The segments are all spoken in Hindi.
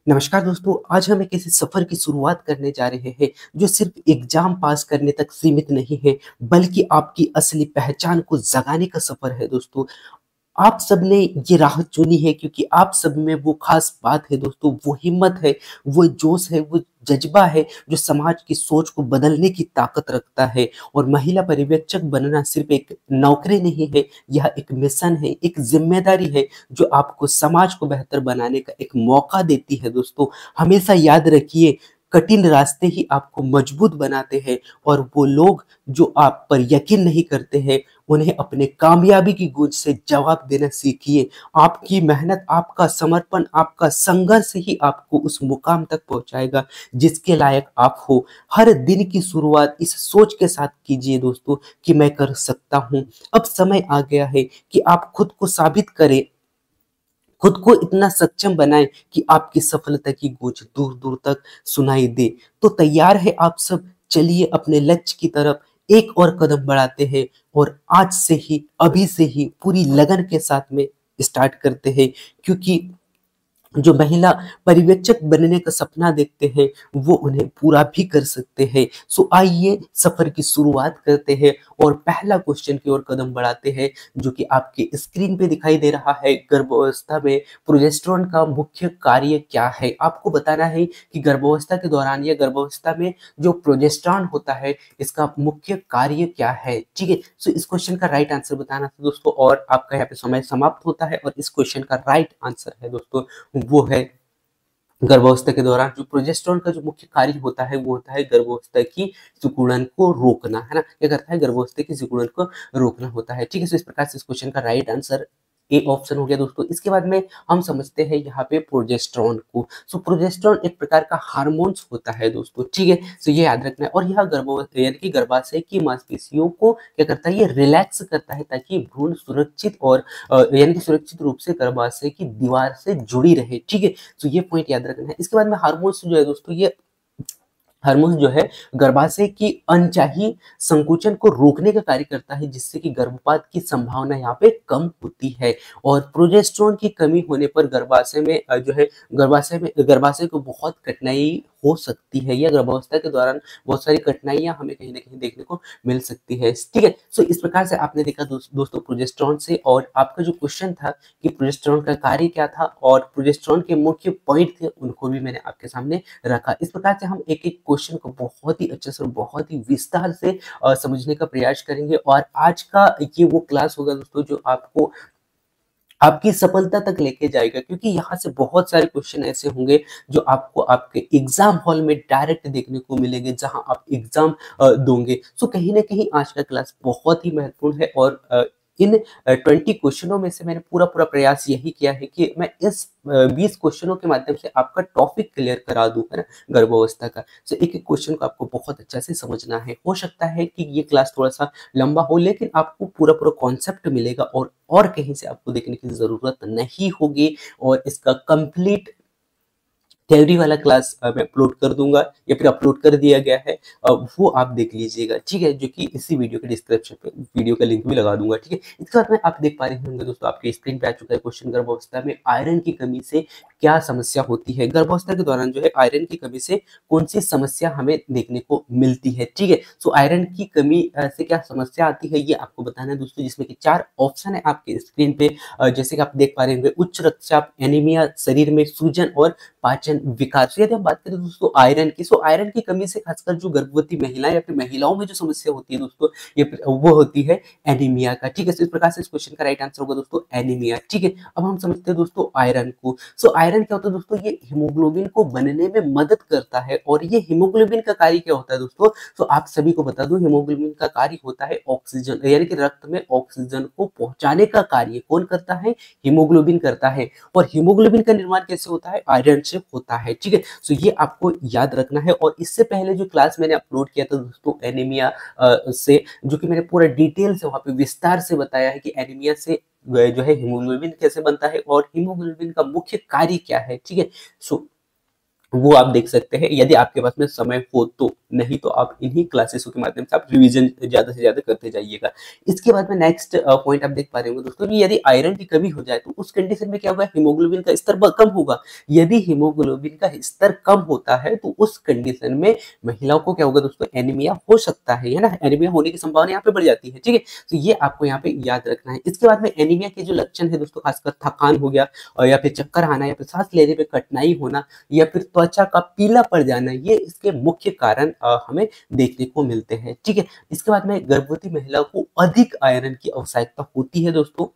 नमस्कार दोस्तों, आज हम एक ऐसे सफर की शुरुआत करने जा रहे हैं जो सिर्फ एग्जाम पास करने तक सीमित नहीं है, बल्कि आपकी असली पहचान को जगाने का सफर है दोस्तों। आप सबने ये राह चुनी है क्योंकि आप सब में वो खास बात है दोस्तों, वो हिम्मत है, वो जोश है, वो जज्बा है जो समाज की सोच को बदलने की ताकत रखता है। और महिला पर्यवेक्षक बनना सिर्फ एक नौकरी नहीं है, यह एक मिशन है, एक जिम्मेदारी है जो आपको समाज को बेहतर बनाने का एक मौका देती है दोस्तों। हमेशा याद रखिए, कठिन रास्ते ही आपको मजबूत बनाते हैं, और वो लोग जो आप पर यकीन नहीं करते हैं उन्हें अपने कामयाबी की गूंज से जवाब देना सीखिए। आपकी मेहनत, आपका समर्पण, आपका संघर्ष ही आपको उस मुकाम तक पहुंचाएगा जिसके लायक आप हो। हर दिन की शुरुआत इस सोच के साथ कीजिए दोस्तों कि मैं कर सकता हूं। अब समय आ गया है कि आप खुद को साबित करें, खुद को इतना सक्षम बनाएं कि आपकी सफलता की गूंज दूर दूर तक सुनाई दे। तो तैयार है आप सब? चलिए अपने लक्ष्य की तरफ एक और कदम बढ़ाते हैं, और आज से ही, अभी से ही पूरी लगन के साथ में स्टार्ट करते हैं। क्योंकि जो महिला पर्यवेक्षक बनने का सपना देखते हैं वो उन्हें पूरा भी कर सकते हैं। सो आइए सफर की शुरुआत करते हैं और पहला क्वेश्चन की ओर कदम बढ़ाते हैं, जो कि आपके स्क्रीन पे दिखाई दे रहा है। गर्भावस्था में प्रोजेस्टेरोन का मुख्य कार्य क्या है? आपको बताना है कि गर्भावस्था के दौरान या गर्भावस्था में जो प्रोजेस्टेरोन होता है इसका मुख्य कार्य क्या है। ठीक है, सो इस क्वेश्चन का राइट आंसर बताना था दोस्तों, और आपका यहाँ पे समय समाप्त होता है। और इस क्वेश्चन का राइट आंसर है दोस्तों, वो है गर्भावस्था के दौरान जो प्रोजेस्टेरोन का जो मुख्य कार्य होता है वो होता है गर्भावस्था की सिकुड़न को रोकना, है ना। क्या करता है? गर्भावस्था की सिकुड़न को रोकना होता है। ठीक है, तो इस प्रकार से इस क्वेश्चन का राइट आंसर ए ऑप्शन हो गया दोस्तों। इसके बाद में हम समझते हैं यहाँ पे प्रोजेस्टेरोन को। सो प्रोजेस्टेरोन एक प्रकार का हार्मोन्स होता है दोस्तों। ठीक है, तो ये याद रखना है। और यह गर्भावस्था यानी कि गर्भाशय की मांसपेशियों को क्या करता है? ये रिलैक्स करता है ताकि भ्रूण सुरक्षित और यानी कि सुरक्षित रूप से गर्भाशय की दीवार से जुड़ी रहे। ठीक है, तो ये पॉइंट याद रखना है। इसके बाद में हार्मोन्स जो है दोस्तों, ये हार्मोन्स जो है गर्भाशय की अनचाही संकुचन को रोकने का कार्य करता है, जिससे कि गर्भपात की संभावना यहाँ पे कम होती है। और प्रोजेस्टेरोन की कमी होने पर गर्भाशय में जो है गर्भाशय को बहुत कठिनाई हो सकती है, या गर्भावस्था के दौरान बहुत सारी कठिनाइयां हमें कहीं ना कहीं देखने को मिल सकती है। ठीक है, सो इस प्रकार से आपने देखा दोस्तों प्रोजेस्टेरोन से। और आपका जो क्वेश्चन था कि प्रोजेस्टेरोन का कार्य क्या था और प्रोजेस्टेरोन के मुख्य पॉइंट थे, उनको भी मैंने आपके सामने रखा। इस प्रकार से हम एक एक क्वेश्चन को बहुत ही अच्छे से और बहुत ही विस्तार से समझने का प्रयास करेंगे। और आज का ये वो क्लास होगा दोस्तों जो आपको आपकी सफलता तक लेके जाएगा, क्योंकि यहाँ से बहुत सारे क्वेश्चन ऐसे होंगे जो आपको आपके एग्जाम हॉल में डायरेक्ट देखने को मिलेंगे जहां आप एग्जाम दोगे। सो कहीं ना कहीं आज का क्लास बहुत ही महत्वपूर्ण है। और इन 20 क्वेश्चनों में से मैंने पूरा पूरा प्रयास यही किया है कि मैं इस 20 क्वेश्चनों के माध्यम से आपका टॉपिक क्लियर करा दूं, है ना, गर्भावस्था का। सो एक एक क्वेश्चन को आपको बहुत अच्छा से समझना है। हो सकता है कि ये क्लास थोड़ा सा लंबा हो, लेकिन आपको पूरा पूरा कॉन्सेप्ट मिलेगा, और कहीं से आपको देखने की जरूरत नहीं होगी। और इसका कंप्लीट थ्योरी वाला क्लास मैं अपलोड कर दूंगा, या फिर अपलोड कर दिया गया है, वो आप देख लीजिएगा। ठीक है, जो कि इसी वीडियो के डिस्क्रिप्शन पे वीडियो का लिंक भी लगा दूंगा। ठीक है, इसके बाद में आप देख पा रहे होंगे दोस्तों, आपके स्क्रीन पे आ चुका है क्वेश्चन, गर्भावस्था में आयरन की कमी से क्या समस्या होती है। गर्भावस्था के दौरान जो है आयरन की कमी से कौन सी समस्या हमें देखने को मिलती है। ठीक है, सो आयरन की कमी से क्या समस्या आती है ये आपको बताना है दोस्तों, जिसमें कि 4 ऑप्शन है आपके स्क्रीन पे। जैसे कि आप देख पा रहे होंगे, उच्च रक्तचाप, एनीमिया, शरीर में सूजन और पाचन विकार। यदि हम बात करें दोस्तों आयरन की, सो आयरन की कमी से खासकर जो गर्भवती महिलाएं या फिर महिलाओं में जो समस्या होती है दोस्तों, ये वो होती है एनीमिया का। ठीक है, तो इस प्रकार से इस क्वेश्चन का राइट आंसर होगा दोस्तों एनीमिया। ठीक है, अब हम समझते हैं दोस्तों आयरन को। सो आयरन क्या होता है दोस्तों? ये हीमोग्लोबिन को बनने में मदद करता है। और ये हीमोग्लोबिन का कार्य क्या होता है दोस्तों? तो आप सभी को बता दूं, हीमोग्लोबिन का कार्य होता है ऑक्सीजन, यानी कि रक्त में ऑक्सीजन को पहुंचाने का कार्य कौन करता है? हीमोग्लोबिन करता है। और हीमोग्लोबिन का निर्माण कैसे होता है? आयरन से होता है। ठीक है, सो ये आपको याद रखना है। और इससे पहले जो क्लास मैंने अपलोड किया था दोस्तों एनीमिया से, जो कि मैंने पूरा डिटेल से वहां पे विस्तार से बताया है कि एनीमिया से जो है हीमोग्लोबिन कैसे बनता है और हीमोग्लोबिन का मुख्य कार्य क्या है। ठीक है, सो वो आप देख सकते हैं यदि आपके पास में समय हो तो, नहीं तो आप इन्हीं क्लासेसों के माध्यम से आप रिवीजन ज़्यादा से ज़्यादा करते जाइएगा। इसके बाद में नेक्स्ट पॉइंट आप देख पा रहे होंगे दोस्तों कि यदि आयरन की कमी हो जाए तो उस कंडीशन में क्या होगा, हीमोग्लोबिन का स्तर कम होगा। यदि हीमोग्लोबिन का स्तर कम होता है तो उस कंडीशन में महिलाओं को क्या होगा दोस्तों, एनीमिया हो सकता है ना, एनीमिया होने की संभावना यहाँ पे बढ़ जाती है, ठीक है। तो ये आपको यहाँ पे याद रखना है। इसके बाद में एनीमिया के जो लक्षण है दोस्तों, खासकर थकान हो गया और या फिर चक्कर आना या फिर सांस लेने में कठिनाई होना या फिर त्वचा का पीला पड़ जाना, ये इसके मुख्य कारण हमें देखने को मिलते हैं, ठीक है। इसके बाद में गर्भवती महिलाओं को अधिक आयरन की आवश्यकता होती है दोस्तों,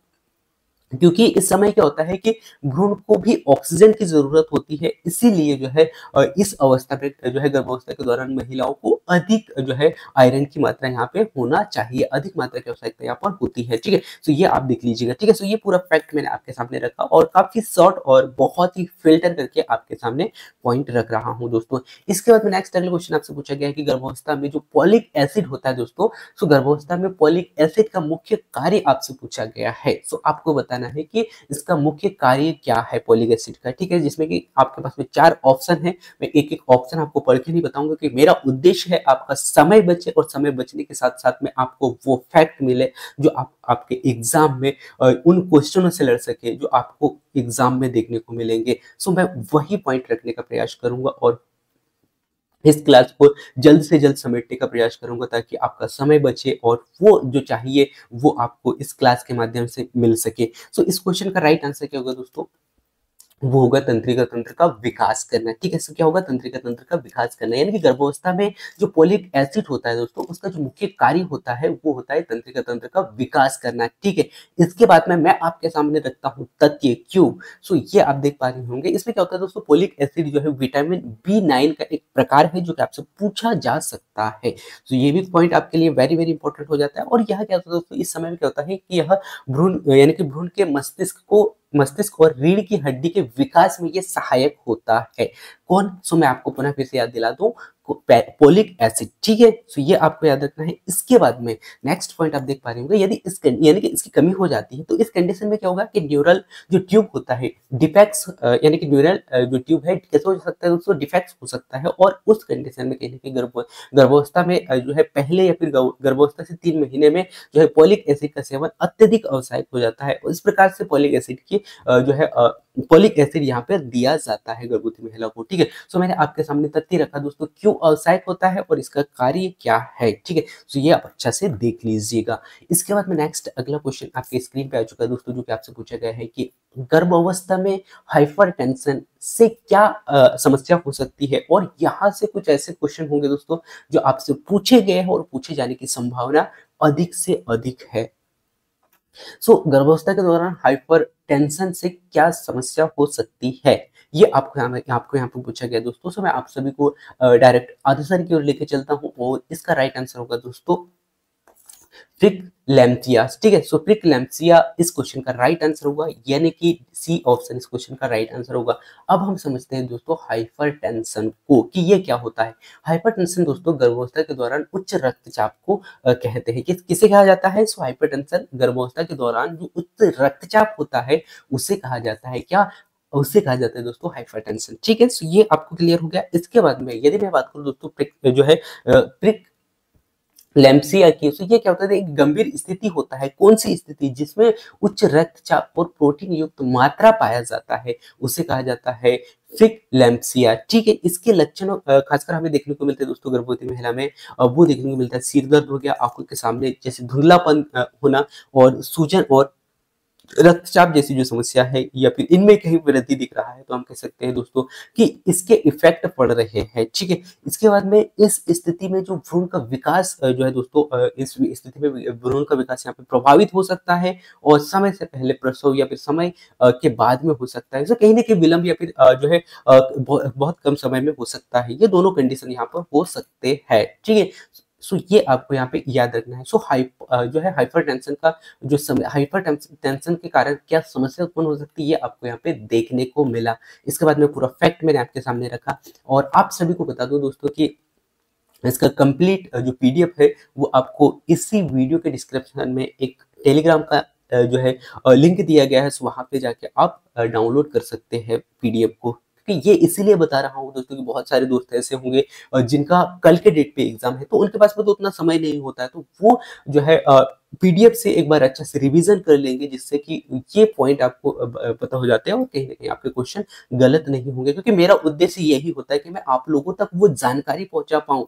क्योंकि इस समय क्या होता है कि भ्रूण को भी ऑक्सीजन की जरूरत होती है, इसीलिए जो है इस अवस्था में जो है गर्भावस्था के दौरान महिलाओं को अधिक जो है आयरन की मात्रा यहाँ पे होना चाहिए, अधिक मात्रा की आवश्यकता यहाँ पर होती है, ठीक है। तो ये आप देख लीजिएगा, ठीक है। तो ये पूरा फैक्ट मैंने आपके सामने रखा और काफी शॉर्ट और बहुत ही फिल्टर करके आपके सामने पॉइंट रख रहा हूँ दोस्तों। इसके बाद में नेक्स्ट अगला क्वेश्चन आपसे पूछा गया है कि गर्भावस्था में जो पॉलिक एसिड होता है दोस्तों, सो गर्भावस्था में पॉलिक एसिड का मुख्य कार्य आपसे पूछा गया है। सो आपको बताना है कि इसका मुख्य कार्य क्या है पॉलिक एसिड का, ठीक है। जिसमें कि आपके पास में 4 ऑप्शन है, मैं एक एक ऑप्शन आपको पढ़ के नहीं बताऊंगा कि मेरा उद्देश्य है आपका समय बचे और समय बचने के साथ साथ में आपको वो फैक्ट मिले जो आपके एग्जाम में उन क्वेश्चनों से लड़ सके जो आपको एग्जाम में देखने को मिलेंगे। सो मैं वही पॉइंट रखने का प्रयास करूंगा और इस क्लास को जल्द से जल्द समेटने का प्रयास करूंगा ताकि आपका समय बचे और वो जो चाहिए वो आपको इस क्लास के माध्यम से मिल सके। सो इस क्वेश्चन का राइट आंसर क्या होगा दोस्तों, वो होगा तंत्रिका तंत्र का विकास करना, ठीक है। सो क्या होगा, तंत्रिका तंत्र का विकास करना, यानी कि गर्भावस्था में जो पोलिक एसिड होता है दोस्तों, उसका जो मुख्य कार्य होता है वो होता है तंत्रिका तंत्र का विकास करना, ठीक है। इसके बाद में मैं आपके सामने रखता हूँ तथ्य क्यों। सो ये आप देख पा रहे होंगे, इसमें क्या होता है दोस्तों, पोलिक एसिड जो है विटामिन B9 का एक प्रकार है जो कि आपसे पूछा जा सकता है। तो ये भी पॉइंट आपके लिए वेरी वेरी इंपॉर्टेंट हो जाता है। और यह क्या होता है दोस्तों, इस समय में क्या होता है कि यह भ्रूण यानी कि भ्रूण के मस्तिष्क और रीढ़ की हड्डी के विकास में ये सहायक होता है। कौन, सो मैं आपको पुनः फिर से याद दिला दूं, पोलिक एसिड, ठीक है। सो ये आपको याद रखना है। इसके बाद में नेक्स्ट पॉइंट आप देख पा रहे होंगे, यदि यानी कि इसकी कमी हो जाती है तो इस कंडीशन में क्या होगा कि न्यूरल जो ट्यूब होता है डिफेक्ट्स, यानी कि न्यूरल जो ट्यूब है कैसे हो सकता है दोस्तों, डिफेक्ट्स हो सकता है। और उस कंडीशन में कहीं ना कहीं गर्भावस्था में जो है पहले या फिर गर्भावस्था से 3 महीने में जो है पोलिक एसिड का सेवन अत्यधिक आवश्यक हो जाता है। इस प्रकार से पोलिक एसिड की जो है पोलिक एसिड यहाँ पे दिया जाता है गर्भवती महिला को, ठीक है। सो मैंने आपके सामने तथ्य रखा दोस्तों क्यों आवश्यक होता है और इसका कार्य क्या है, ठीक है। सो ये आप अच्छा से देख लीजिएगा। इसके बाद में नेक्स्ट अगला क्वेश्चन आपके स्क्रीन पे आ चुका है दोस्तों, जो कि आपसे पूछा गया है कि गर्भावस्था में हाइपरटेंशन से क्या समस्या हो सकती है। और यहाँ से कुछ ऐसे क्वेश्चन होंगे दोस्तों जो आपसे पूछे गए हैं और पूछे जाने की संभावना अधिक से अधिक है। सो गर्भावस्था के दौरान हाइपर टेंशन से क्या समस्या हो सकती है, ये आपको यहाँ पे पूछा गया दोस्तों। सो मैं आप सभी को डायरेक्ट आंसर की ओर लेके चलता हूँ और इसका राइट आंसर होगा दोस्तों प्रिक्लैम्सिया, ठीक है। सो प्रिक्लैम्सिया इस क्वेश्चन का राइट आंसर होगा, यानी कि सी ऑप्शन इस क्वेश्चन का राइट आंसर होगा। अब हम समझते हैं दोस्तों हाइपरटेंशन को कि ये क्या होता है। हाइपरटेंशन दोस्तों गर्भावस्था के दौरान उच्च रक्तचाप को कहते हैं। किसे कहा जाता है, सो हाइपरटेंशन गर्भावस्था के दौरान जो उच्च रक्तचाप होता है उसे कहा जाता है क्या, उसे कहा जाता है दोस्तों हाइपरटेंशन, ठीक है। सो ये आपको क्लियर हो गया। इसके बाद में यदि मैं बात करूं दोस्तों जो है प्रिक लैम्पसिया की, तो ये क्या होता है, एक गंभीर स्थिति होता है। कौन सी स्थिति, जिसमें उच्च रक्तचाप और प्रोटीन युक्त मात्रा पाया जाता है, उसे कहा जाता है प्रिक्लैम्सिया, ठीक है। इसके लक्षण खासकर हमें देखने को मिलते हैं दोस्तों गर्भवती महिला में, वो देखने को मिलता है सिर दर्द हो गया, आंखों के सामने जैसे धुंधलापन होना और सूजन और रक्तचाप जैसी जो समस्या है या फिर इनमें कहीं वृद्धि दिख रहा है, तो हम कह सकते हैं दोस्तों कि इसके इफेक्ट पड़ रहे हैं, ठीक है। इसके बाद में इस स्थिति में जो भ्रूण का विकास जो है दोस्तों, इस स्थिति में भ्रूण का विकास यहाँ पे प्रभावित हो सकता है और समय से पहले प्रसव या फिर समय के बाद में हो सकता है। कहीं ना कहीं विलंब या फिर जो है बहुत कम समय में हो सकता है। ये दोनों कंडीशन यहाँ पर हो सकते हैं, ठीक है। सो ये आपको यहाँ पे याद रखना है। सो जो है हाइपरटेंशन का जो समय, हाइपरटेंशन के कारण क्या समस्या उत्पन्न हो सकती है, ये आपको यहाँ पे देखने को मिला। इसके बाद में पूरा फैक्ट मैंने आपके सामने रखा और आप सभी को बता दूं दोस्तों कि इसका कंप्लीट जो PDF है वो आपको इसी वीडियो के डिस्क्रिप्शन में एक टेलीग्राम का जो है लिंक दिया गया है। सो वहां पे जाके आप डाउनलोड कर सकते हैं PDF को। क्योंकि ये इसीलिए बता रहा हूँ दोस्तों कि बहुत सारे दोस्त ऐसे होंगे जिनका कल के डेट पे एग्जाम है, तो उनके पास में तो उतना समय नहीं होता है, तो वो जो है पीडीएफ से एक बार अच्छा से रिवीजन कर लेंगे, जिससे कि ये पॉइंट आपको पता हो जाते हैं और कहीं ना कहीं आपके क्वेश्चन गलत नहीं होंगे, क्योंकि मेरा उद्देश्य यही होता है कि मैं आप लोगों तक वो जानकारी पहुंचा पाऊं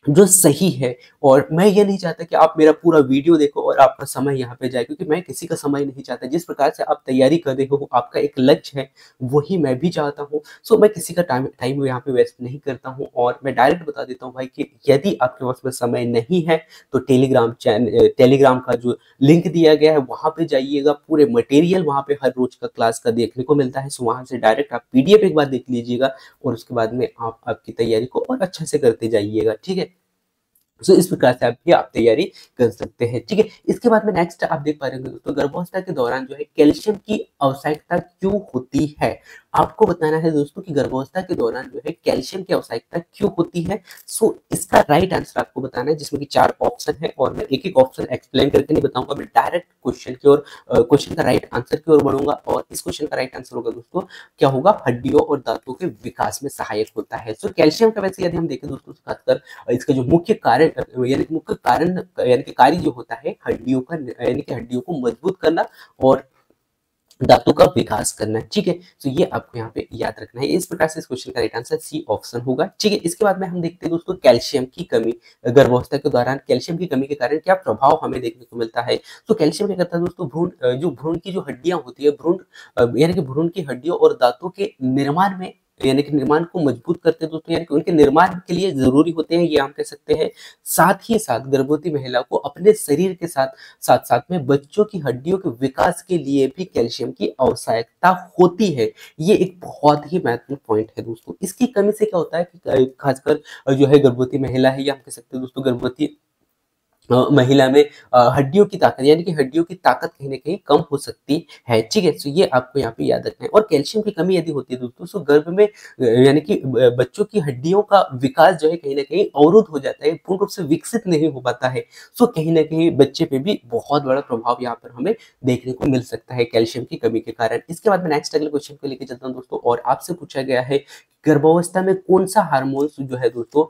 जो सही है। और मैं ये नहीं चाहता कि आप मेरा पूरा वीडियो देखो और आपका समय यहाँ पे जाए, क्योंकि मैं किसी का समय नहीं चाहता। जिस प्रकार से आप तैयारी कर रहे हो, आपका एक लक्ष्य है, वही मैं भी चाहता हूँ। सो मैं किसी का टाइम टाइम यहाँ पे वेस्ट नहीं करता हूँ, और मैं डायरेक्ट बता देता हूँ भाई कि यदि आपके पास में समय नहीं है तो टेलीग्राम का जो लिंक दिया गया है वहाँ पे जाइएगा। पूरे मटेरियल वहाँ पे हर रोज का क्लास का देखने को मिलता है। सो वहाँ से डायरेक्ट आप पीडीएफ एक बार देख लीजिएगा, और उसके बाद में आप आपकी तैयारी को और अच्छे से करते जाइएगा, ठीक है। सो इस प्रकार से आप तैयारी कर सकते हैं, ठीक है। इसके बाद में नेक्स्ट आप देख पा रहे होंगे दोस्तों, गर्भावस्था के दौरान जो है कैल्शियम की आवश्यकता क्यों होती है। आपको बताना है दोस्तों कि गर्भावस्था के दौरान जो है कैल्शियम की आवश्यकता क्यों होती है। सो इसका राइट आंसर आपको बताना है, जिसमें कि 4 ऑप्शन है, और मैं एक एक ऑप्शन एक्सप्लेन करके नहीं बताऊंगा, मैं डायरेक्ट क्वेश्चन की ओर, क्वेश्चन का राइट आंसर की ओर बढ़ूंगा। और इस क्वेश्चन का राइट आंसर होगा दोस्तों, क्या होगा, हड्डियों और दांतों के विकास में सहायक होता है। सो कैल्शियम का वैसे यदि हम देखें दोस्तों, खासकर इसका जो मुख्य कारण यानी कि मुख्य कारण यानी कि कार्य जो होता है हड्डियों का, यानी कि हड्डियों को मजबूत करना और दांतों का विकास करना है, ठीक है। तो ये आपको यहाँ पे याद रखना है। इस प्रकार से इस क्वेश्चन का राइट आंसर सी ऑप्शन होगा, ठीक है। इसके बाद में हम देखते हैं दोस्तों कैल्शियम की कमी गर्भावस्था के दौरान, कैल्शियम की कमी के कारण क्या प्रभाव हमें देखने को मिलता है। तो कैल्शियम क्या करता है दोस्तों, भ्रूण की जो हड्डियां होती है, यानी कि भ्रूण की हड्डियों और दांतों के निर्माण में, यानी कि निर्माण को मजबूत करते हैं दोस्तों, यानी कि उनके निर्माण के लिए जरूरी होते हैं, ये हम कह सकते हैं। साथ ही साथ गर्भवती महिला को अपने शरीर के साथ साथ साथ में बच्चों की हड्डियों के विकास के लिए भी कैल्शियम की आवश्यकता होती है। ये एक बहुत ही महत्वपूर्ण पॉइंट है दोस्तों। इसकी कमी से क्या होता है कि खासकर जो है गर्भवती महिला है, या हम कह सकते हैं दोस्तों गर्भवती महिला में हड्डियों की ताकत, यानी कि हड्डियों की ताकत कहीं ना कहीं कम हो सकती है, ठीक है। तो ये आपको यहाँ पे याद रखना है। और कैल्शियम की कमी यदि होती है दोस्तों, तो गर्भ में यानी कि बच्चों की हड्डियों का विकास जो है कहीं ना कहीं अवरुद्ध हो जाता है, पूर्ण रूप से विकसित नहीं हो पाता है। सो कहीं ना कहीं बच्चे पे भी बहुत बड़ा प्रभाव यहाँ पर हमें देखने को मिल सकता है कैल्शियम की कमी के कारण। इसके बाद में नेक्स्ट अगले क्वेश्चन को लेकर चलता हूँ दोस्तों, और आपसे पूछा गया है गर्भावस्था में कौन सा हार्मोन जो है दोस्तों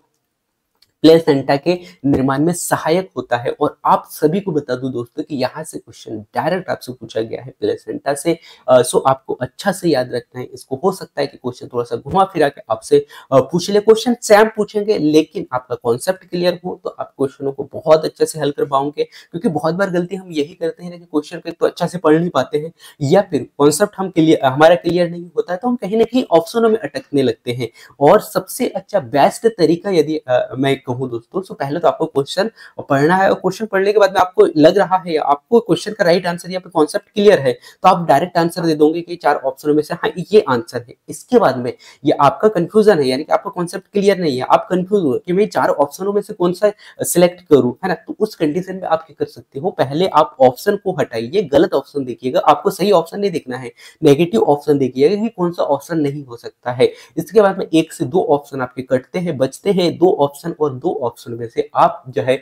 प्लेसेंटा के निर्माण में सहायक होता है। और आप सभी को बता दूं दोस्तों कि यहाँ से क्वेश्चन डायरेक्ट आपसे पूछा गया है प्लेसेंटा से। सो आपको अच्छा से याद रखना है इसको। हो सकता है कि क्वेश्चन थोड़ा सा घुमा फिरा के आपसे पूछ ले, क्वेश्चन सेम पूछेंगे, लेकिन आपका कॉन्सेप्ट क्लियर हो तो आप क्वेश्चनों को बहुत अच्छे से हल कर पाओगे। क्योंकि बहुत बार गलती हम यही करते हैं कि क्वेश्चन को तो अच्छा से पढ़ नहीं पाते हैं, या फिर कॉन्सेप्ट हमारा क्लियर नहीं होता है, तो हम कहीं ना कहीं ऑप्शनों में अटकने लगते हैं। और सबसे अच्छा बेस्ट तरीका यदि मैं कहूँ दोस्तों, तो पहले तो आपको क्वेश्चन पढ़ना है, और क्वेश्चन पढ़ने के बाद में आपको लग रहा है आपको क्वेश्चन का राइट आंसर या फिर कॉन्सेप्ट क्लियर है, तो आप डायरेक्ट आंसर दे दोगे कि 4 ऑप्शनों में से हाँ ये आंसर है। इसके बाद में ये आपका कंफ्यूजन है, यानी कि आपका कॉन्सेप्ट क्लियर नहीं है, आप कंफ्यूज हो कि मैं 4 ऑप्शनों में से कौन सा सिलेक्ट करूं, है ना। तो उस कंडीशन में आप क्या कर सकते हो, पहले आप ऑप्शन को हटाइए, गलत ऑप्शन देखिएगा, आपको सही ऑप्शन नहीं देखना है, नेगेटिव ऑप्शन देखिएगा कि कौन सा ऑप्शन नहीं हो सकता है। इसके बाद में 1 से 2 ऑप्शन आपके कटते हैं, बचते हैं 2 ऑप्शन, और 2 ऑप्शन में से आप जो है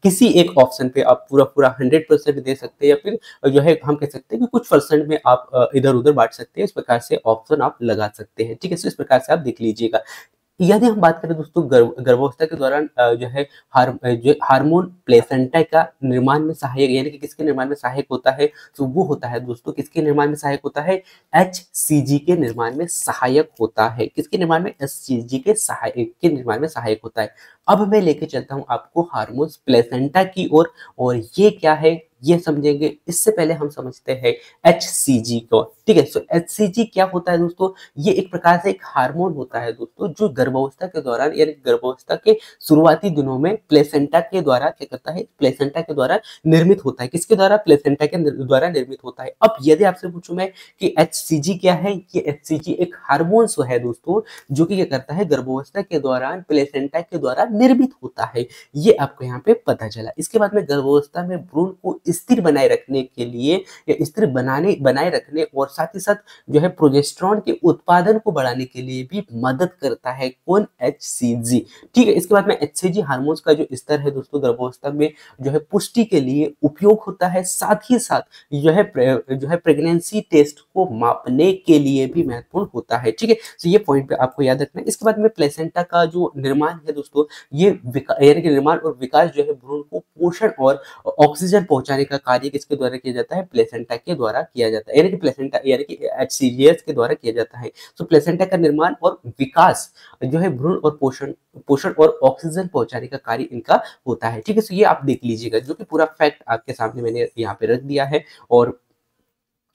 किसी एक ऑप्शन पे आप पूरा पूरा 100% दे सकते हैं, या फिर जो है हम कह सकते हैं कि कुछ परसेंट में आप इधर उधर बांट सकते हैं। इस प्रकार से ऑप्शन आप लगा सकते हैं, ठीक है। तो इस प्रकार से आप देख लीजिएगा। यदि हम बात करें दोस्तों गर्भावस्था के दौरान जो है जो हार्मोन प्लेसेंटा का निर्माण में सहायक, यानी कि किसके निर्माण में सहायक होता है, तो वो होता है दोस्तों किसके निर्माण में सहायक होता है, HCG के निर्माण में सहायक होता है। किसके निर्माण में, HCG के निर्माण में सहायक होता है। अब मैं लेके चलता हूँ आपको हार्मोन प्लेसेंटा की ओर, और ये क्या है ये समझेंगे। इससे पहले हम समझते हैं HCG को, ठीक है। सो HCG क्या होता है दोस्तों, ये एक प्रकार से एक हार्मोन होता है दोस्तों, जो गर्भावस्था के दौरान, यानी गर्भावस्था के शुरुआती दिनों में प्लेसेंटा के द्वारा क्या करता है, प्लेसेंटा के द्वारा निर्मित होता है। किसके द्वारा, प्लेसेंटा के द्वारा निर्मित होता है। अब यदि आपसे पूछूं मैं कि HCG क्या है, ये HCG एक हार्मोन है दोस्तों, जो कि क्या करता है, गर्भावस्था के दौरान प्लेसेंटा के द्वारा निर्मित होता है। ये आपको यहाँ पे पता चला। इसके बाद में गर्भावस्था में भ्रूण को स्थिर बनाए रखने के लिए या स्थिर बनाए रखने और साथ ही साथ जो है प्रोजेस्टेरॉन के उत्पादन को बढ़ाने के लिए भी मदद करता है। कौन? HCG। ठीक है, इसके बाद में HCG हार्मोन्स का जो स्तर है दोस्तों गर्भावस्था में जो है पुष्टि के लिए उपयोग होता है, साथ ही साथ जो है प्रेगनेंसी टेस्ट को मापने के लिए भी महत्वपूर्ण होता है। ठीक है, तो ये पॉइंट पे आपको याद रखना है। इसके बाद में प्लेसेंटा का जो निर्माण है दोस्तों, ये यानी कि निर्माण और विकास जो है भ्रूण को पोषण और ऑक्सीजन पहुंचाने का कार्य किसके द्वारा किया जाता है? प्लेसेंटा के द्वारा किया जाता है, यानी कि प्लेसेंटा यानी कि HCGS के द्वारा किया जाता है। तो प्लेसेंटा का निर्माण और विकास जो है भ्रूण और पोषण और ऑक्सीजन पहुंचाने का कार्य इनका होता है। ठीक है, तो ये आप देख लीजिएगा, जो कि पूरा फैक्ट आपके सामने मैंने यहाँ पे रख दिया है। और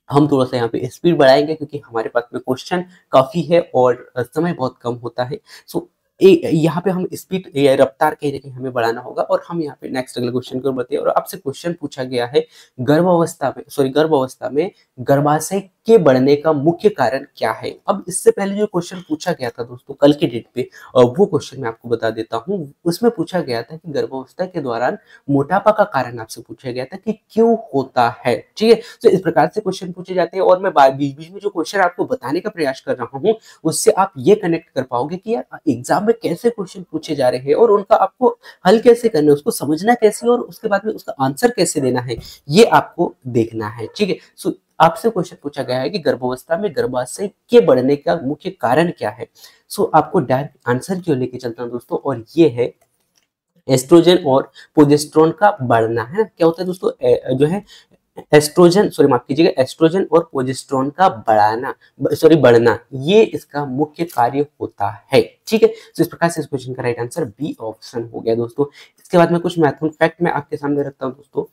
हम थोड़ा सा यहाँ पे स्पीड बढ़ाएंगे क्योंकि हमारे पास में क्वेश्चन काफी है और समय बहुत कम होता है। सो यहाँ पे हम स्पीड या रफ्तार कहीं ना कहीं हमें बढ़ाना होगा। और हम यहाँ पे नेक्स्ट अगले क्वेश्चन की ओर बढ़ते हैं और आपसे क्वेश्चन पूछा गया है गर्भावस्था में गर्भाशय के बढ़ने का मुख्य कारण क्या है। अब इससे पहले जो क्वेश्चन पूछा गया था दोस्तों कल के डेट पे, वो क्वेश्चन मैं आपको बता देता हूँ। उसमें पूछा गया था कि गर्भावस्था के दौरान मोटापा का कारण आपसे पूछा गया था कि क्यों होता है। ठीक है, तो इस प्रकार से क्वेश्चन पूछे जाते हैं और मैं बीच बीच में जो क्वेश्चन आपको बताने का प्रयास कर रहा हूँ उससे आप ये कनेक्ट कर पाओगे कि यार एग्जाम में कैसे क्वेश्चन पूछे जा रहे हैं और उनका आपको हल कैसे करना है, उसको समझना कैसे और उसके बाद में उसका आंसर कैसे देना है, ये आपको देखना है। ठीक है, सो आपसे क्वेश्चन पूछा गया है कि गर्भावस्था में गर्भाशय के बढ़ने का मुख्य कारण क्या है। सो आपको डायरेक्ट आंसर क्यों लेके चलता हूं दोस्तों, और ये है एस्ट्रोजन और प्रोजेस्टेरॉन का बढ़ना। है क्या होता है दोस्तों? जो है एस्ट्रोजन और प्रोजेस्टेरॉन का बढ़ना, ये इसका मुख्य कार्य होता है। ठीक है, तो इस प्रकार से इस क्वेश्चन का राइट आंसर बी ऑप्शन हो गया दोस्तों। इसके बाद में कुछ महत्वपूर्ण फैक्ट मैं आपके सामने रखता हूं दोस्तों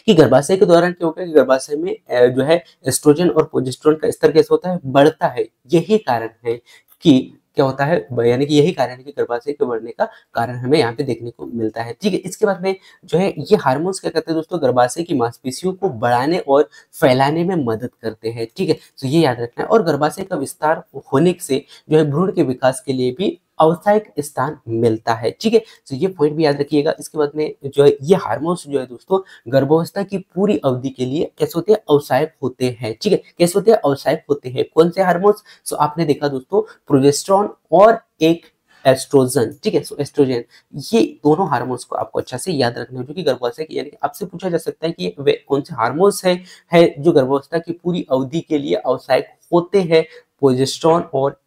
कि गर्भाशय के दौरान क्या होगा कि गर्भाशय में जो है एस्ट्रोजन और प्रोजेस्टेरॉन का स्तर कैसे होता है? बढ़ता है। यही कारण है कि क्या होता है, यानी कि यही कारण है कि गर्भाशय के बढ़ने का कारण हमें यहाँ पे देखने को मिलता है। ठीक है, इसके बाद में जो है ये हार्मोन्स क्या करते हैं दोस्तों? गर्भाशय की मांसपेशियों को बढ़ाने और फैलाने में मदद करते हैं। ठीक है, तो ये याद रखना है। और गर्भाशय का विस्तार होने से जो है भ्रूण के विकास के लिए भी आवश्यक स्थान मिलता है। ठीक है, तो ये पॉइंट भी याद रखिएगा। इसके बाद में जो है ये हार्मोन्स जो है दोस्तों गर्भावस्था की पूरी अवधि के लिए कैसे होते हैं? आवश्यक होते हैं। ठीक है, कैसे होते हैं? आवश्यक होते हैं। कौन से हार्मोन्स? सो आपने देखा दोस्तों प्रोजेस्टेरॉन और एक एस्ट्रोजन। ठीक है, सो एस्ट्रोजन, ये दोनों हार्मोन्स को आपको अच्छा से याद रखना है जो कि गर्भावस्था की, यानी कि आपसे पूछा जा सकता है कि वे कौन से हार्मोन्स है जो गर्भावस्था की पूरी अवधि के लिए आवश्यक होते हैं? प्रोजेस्टेरॉन और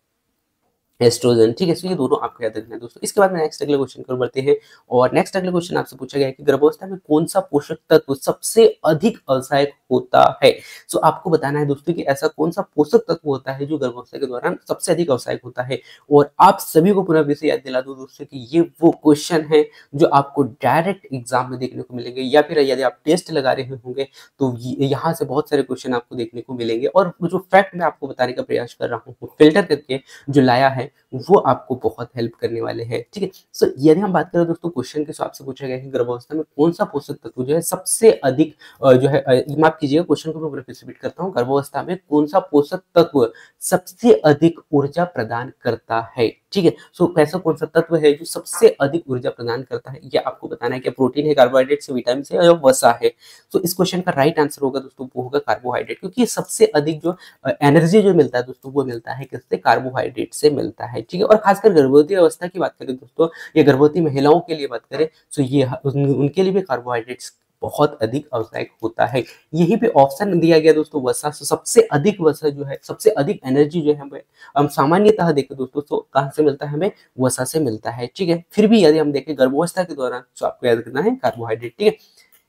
एस्ट्रोजन। ठीक है, सो ये दोनों आपको याद रखना है दोस्तों। इसके बाद में नेक्स्ट अगले क्वेश्चन की ओर बढ़ते हैं और नेक्स्ट अगले क्वेश्चन आपसे पूछा गया है कि गर्भावस्था में कौन सा पोषक तत्व सबसे अधिक आवश्यक होता है। सो आपको बताना है दोस्तों कि ऐसा कौन सा पोषक तत्व होता है जो गर्भावस्था के दौरान सबसे अधिक आवश्यक होता है। और आप सभी को पुनः फिर से याद दिला दूं दोस्तों कि ये वो क्वेश्चन है जो आपको डायरेक्ट एग्जाम में देखने को मिलेंगे, या फिर यदि आप टेस्ट लगा रहे होंगे तो यहाँ से बहुत सारे क्वेश्चन आपको देखने को मिलेंगे। और जो फैक्ट मैं आपको बताने का प्रयास कर रहा हूँ फिल्टर करके जो लाया है वो आपको बहुत हेल्प करने वाले हैं। ठीक है, सो यदि हम बात करें दोस्तों क्वेश्चन के हिसाब से पूछा गया है कि गर्भावस्था में कौन सा पोषक तत्व जो है सबसे अधिक जो है माफ कीजिएगा, क्वेश्चन को मैं फिर से रिपीट करता हूँ। गर्भावस्था में कौन सा पोषक तत्व सबसे अधिक ऊर्जा प्रदान करता है। ठीक है, सो ऐसा कौन सा तत्व है जो सबसे अधिक ऊर्जा प्रदान करता है, ये आपको बताना है। कि प्रोटीन है, कार्बोहाइड्रेट है, विटामिन है या वसा है। तो इस क्वेश्चन का राइट आंसर होगा दोस्तों वो होगा कार्बोहाइड्रेट, क्योंकि सबसे अधिक जो एनर्जी जो मिलता है दोस्तों वो मिलता है किससे? कार्बोहाइड्रेट से मिलता है। ठीक है, और खासकर गर्भवती अवस्था की बात करें दोस्तों या गर्भवती महिलाओं के लिए बात करें तो ये उनके लिए भी कार्बोहाइड्रेट्स बहुत अधिक आवश्यक होता है। यहीं पे ऑप्शन दिया गया दोस्तों वसा। सबसे अधिक वसा जो है, सबसे अधिक एनर्जी जो है हमें हम सामान्यतः देखें दोस्तों तो कहाँ से मिलता है? हमें वसा से मिलता है। ठीक है, फिर भी यदि हम देखें गर्भावस्था के दौरान तो आपको याद रखना है कार्बोहाइड्रेट। ठीक है,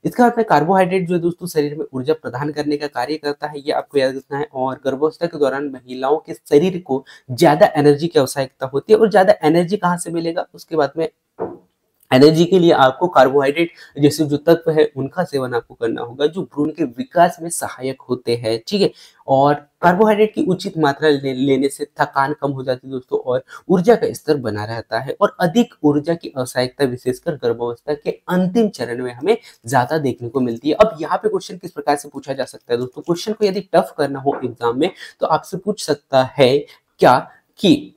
इसका मतलब कार्बोहाइड्रेट जो है दोस्तों शरीर में ऊर्जा प्रदान करने का कार्य करता है, ये आपको याद रखना है। और गर्भावस्था के दौरान महिलाओं के शरीर को ज्यादा एनर्जी की आवश्यकता होती है। और ज्यादा एनर्जी कहाँ से मिलेगा? उसके बाद में एनर्जी के लिए आपको कार्बोहाइड्रेट जैसे जो तत्व है उनका सेवन आपको करना होगा जो भ्रूण के विकास में सहायक होते हैं। ठीक है, और कार्बोहाइड्रेट की उचित मात्रा लेने से थकान कम हो जाती है दोस्तों और ऊर्जा का स्तर बना रहता है। और अधिक ऊर्जा की आवश्यकता विशेषकर गर्भावस्था के अंतिम चरण में हमें ज्यादा देखने को मिलती है। अब यहाँ पे क्वेश्चन किस प्रकार से पूछा जा सकता है दोस्तों? क्वेश्चन को यदि टफ करना हो एग्जाम में तो आपसे पूछ सकता है क्या कि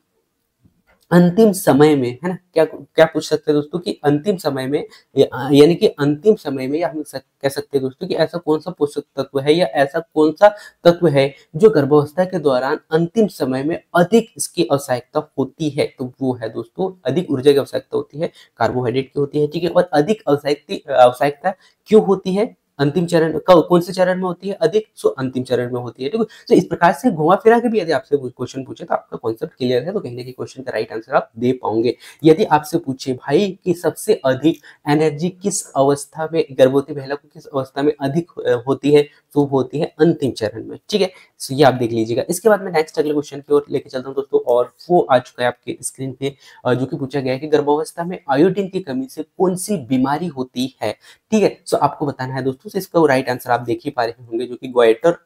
अंतिम समय में, है ना, क्या क्या पूछ सकते हैं दोस्तों कि अंतिम समय में यानी कि अंतिम समय में, या हम कह सकते हैं दोस्तों कि ऐसा कौन सा पोषक तत्व है या ऐसा कौन सा तत्व है जो गर्भावस्था के दौरान अंतिम समय में अधिक इसकी आवश्यकता होती है। तो वो है दोस्तों, अधिक ऊर्जा की आवश्यकता होती है, कार्बोहाइड्रेट की होती है, ठीक है। और अधिक आवश्यकता क्यों होती है, अंतिम चरण कौन से चरण में होती है अधिक, सो अंतिम चरण में होती है, ठीक है। तो इस प्रकार से घुमा फिरा के भी यदि आपसे क्वेश्चन पूछे तो आपका कॉन्सेप्ट क्लियर है, तो कहीं ना कहीं क्वेश्चन का राइट आंसर आप दे पाओगे। यदि आपसे पूछे भाई कि सबसे अधिक एनर्जी किस अवस्था में, गर्भवती महिला को किस अवस्था में अधिक होती है, तो होती है अंतिम चरण में, ठीक है। सो ये आप देख लीजिएगा। इसके बाद में नेक्स्ट अगले क्वेश्चन की ओर लेके चलता हूँ दोस्तों, और वो आ चुका है आपके स्क्रीन पे, जो कि पूछा गया है कि गर्भावस्था में आयोडीन की कमी से कौन सी बीमारी होती है, ठीक है। सो आपको बताना है दोस्तों, इसका राइट आंसर आप देख ही पा रहे होंगे, जो कि ग्वाइटर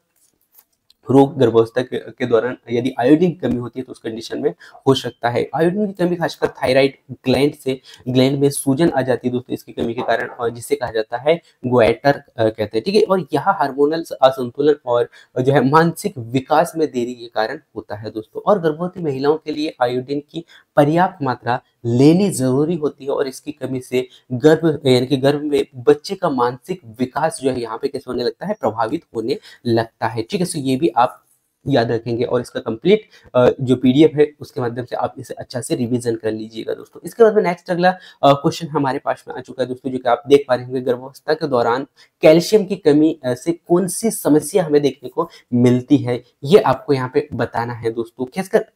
रोग गर्भावस्था के दौरान यदि आयोडीन की कमी होती है तो उस कंडीशन में हो सकता है। आयोडीन की कमी खासकर थायराइड ग्लैंड में सूजन आ जाती है दोस्तों इसकी कमी के कारण, और जिसे कहा जाता है ग्वाइटर कहते हैं, ठीक है। और यह हार्मोनल असंतुलन और जो है मानसिक विकास में देरी के कारण होता है दोस्तों। और गर्भवती महिलाओं के लिए आयोडीन की पर्याप्त मात्रा लेनी जरूरी होती है, और इसकी कमी से गर्भ यानी कि गर्भ में बच्चे का मानसिक विकास जो है यहाँ पे कैसे होने लगता है, प्रभावित होने लगता है, ठीक है। सो ये भी आप याद रखेंगे, और इसका कंप्लीट जो पीडीएफ है उसके माध्यम से आप इसे अच्छा से रिवीजन कर लीजिएगा दोस्तों। इसके बाद में नेक्स्ट अगला क्वेश्चन हमारे पास में आ चुका है दोस्तों, जो कि आप देख पा रहे होंगे, गर्भावस्था के दौरान कैल्शियम की कमी से कौन सी समस्या हमें देखने को मिलती है, ये आपको यहाँ पे बताना है दोस्तों।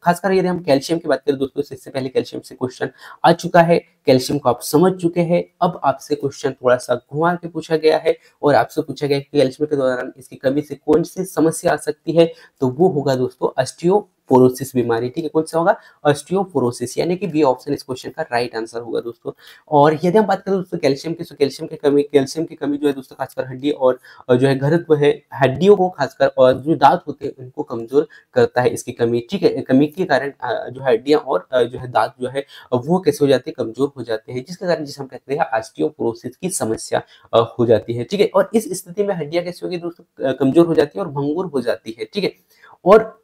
खासकर यदि हम कैल्शियम की बात करें दोस्तों, इससे पहले कैल्शियम से क्वेश्चन आ चुका है, कैल्शियम को आप समझ चुके हैं। अब आपसे क्वेश्चन थोड़ा सा घुमा के पूछा गया है, और आपसे पूछा गया है कि कैल्शियम के दौरान इसकी कमी से कौन सी समस्या आ सकती है, तो वो होगा दोस्तों ऑस्टियोपोरोसिस बीमारी, ठीक है। कौन सा होगा, ऑस्टियोपोरोसिस, यानी कि बी ऑप्शन इस क्वेश्चन का राइट आंसर होगा दोस्तों। और यदि हम बात करें दोस्तों कैल्शियम की, तो कैल्शियम की कमी जो है दोस्तों खासकर हड्डी और जो है घनत्व है, हड्डियों को खासकर, और जो दांत होते हैं उनको कमजोर करता है इसकी कमी, ठीक है। कमी के कारण जो हड्डियां और जो है दांत जो है वो कैसे हो जाते हैं, कमजोर हो जाते हैं, जिसके कारण जिसे हम कहते हैं ऑस्टियोपोरोसिस की समस्या हो जाती है, ठीक है। और इस स्थिति में हड्डियां कैसे होगी दोस्तों, कमजोर हो जाती है और भंगुर हो जाती है, ठीक है। और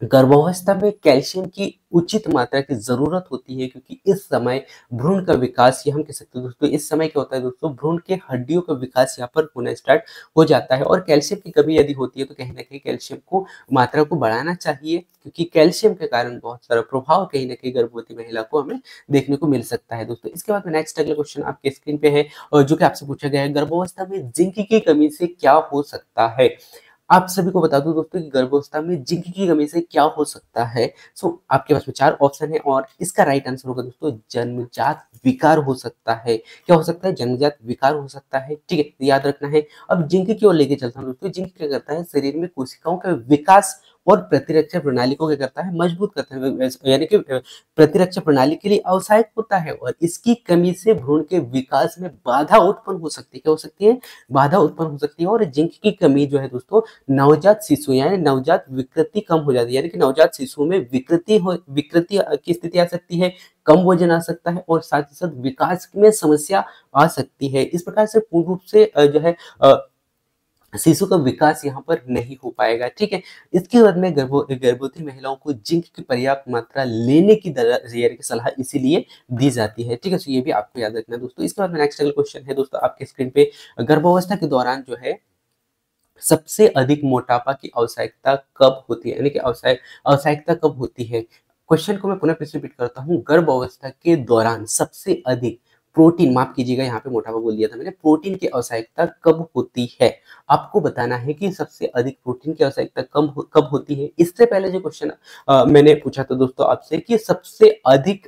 गर्भावस्था में कैल्शियम की उचित मात्रा की जरूरत होती है, क्योंकि इस समय भ्रूण का विकास, ये हम कह सकते हैं दोस्तों, इस समय क्या होता है दोस्तों, भ्रूण के हड्डियों का विकास यहाँ पर होना स्टार्ट हो जाता है। और कैल्शियम की कमी यदि होती है तो कहीं ना कहीं कैल्शियम को मात्रा को बढ़ाना चाहिए, क्योंकि कैल्शियम के कारण बहुत सारा प्रभाव कहीं ना कहीं गर्भवती महिला को हमें देखने को मिल सकता है दोस्तों। इसके बाद में नेक्स्ट अगला क्वेश्चन आपके स्क्रीन पे है, और जो कि आपसे पूछा गया है, गर्भावस्था में जिंक की कमी से क्या हो सकता है। आप सभी को बता दूं दोस्तों कि गर्भावस्था में जिंक की कमी से क्या हो सकता है। सो आपके पास में 4 ऑप्शन है, और इसका राइट आंसर होगा दोस्तों जन्मजात विकार हो सकता है। क्या हो सकता है, जन्मजात विकार हो सकता है, ठीक है, तो याद रखना है। अब जिंक की ओर लेके चलता हूं दोस्तों। जिंक क्या करता है, शरीर में कोशिकाओं का विकास और प्रतिरक्षा प्रणाली को क्या करता है, मजबूत करता है, यानी कि प्रतिरक्षा प्रणाली के लिए आवश्यक होता है। और इसकी कमी से भ्रूण के विकास में बाधा उत्पन्न हो सकती है। क्या हो सकती है, बाधा उत्पन्न हो सकती है। और जिंक की कमी जो है दोस्तों, नवजात शिशु यानी नवजात विकृति कम हो जाती है, यानी कि नवजात शिशु में विकृति की स्थिति आ सकती है, कम वजन आ सकता है, और साथ ही साथ विकास में समस्या आ सकती है। इस प्रकार से पूर्ण रूप से जो है शिशु का विकास यहाँ पर नहीं हो पाएगा, ठीक है। इसके बाद में गर्भवती महिलाओं को जिंक की पर्याप्त मात्रा लेने की सलाह इसीलिए दी जाती है, ठीक है। तो ये भी आपको याद रखना है दोस्तों। इसके बाद में नेक्स्ट अगला क्वेश्चन है दोस्तों आपके स्क्रीन पे, गर्भावस्था के दौरान जो है सबसे अधिक मोटापा की आवश्यकता कब होती है, यानी कि आवश्यकता कब होती है। क्वेश्चन को मैं पुनः फिर से रिपीट करता हूँ, गर्भावस्था के दौरान सबसे अधिक प्रोटीन, माफ कीजिएगा यहाँ पे मोटापा बोल दिया था मैंने, प्रोटीन की आवश्यकता कब होती है। आपको बताना है कि सबसे अधिक प्रोटीन की आवश्यकता कब होती है। इससे पहले जो क्वेश्चन मैंने पूछा था दोस्तों आपसे कि सबसे अधिक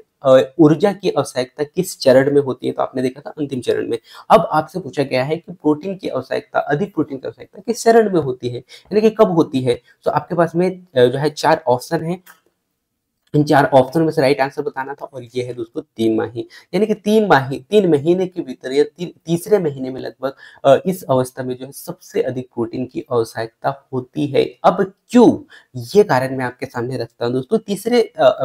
ऊर्जा की आवश्यकता किस चरण में होती है, तो आपने देखा था अंतिम चरण में। अब आपसे पूछा गया है कि प्रोटीन की आवश्यकता, अधिक प्रोटीन की आवश्यकता किस चरण में होती है, यानी कि कब होती है। तो आपके पास में जो है 4 ऑप्शन है, इन 4 ऑप्शन में से राइट आंसर बताना था, और ये है दोस्तों 3 माही, यानी कि 3 महीने के भीतर या तीसरे महीने में लगभग इस अवस्था में जो है सबसे अधिक प्रोटीन की आवश्यकता होती है। अब क्यों, ये कारण मैं आपके सामने रखता हूँ दोस्तों। तीसरे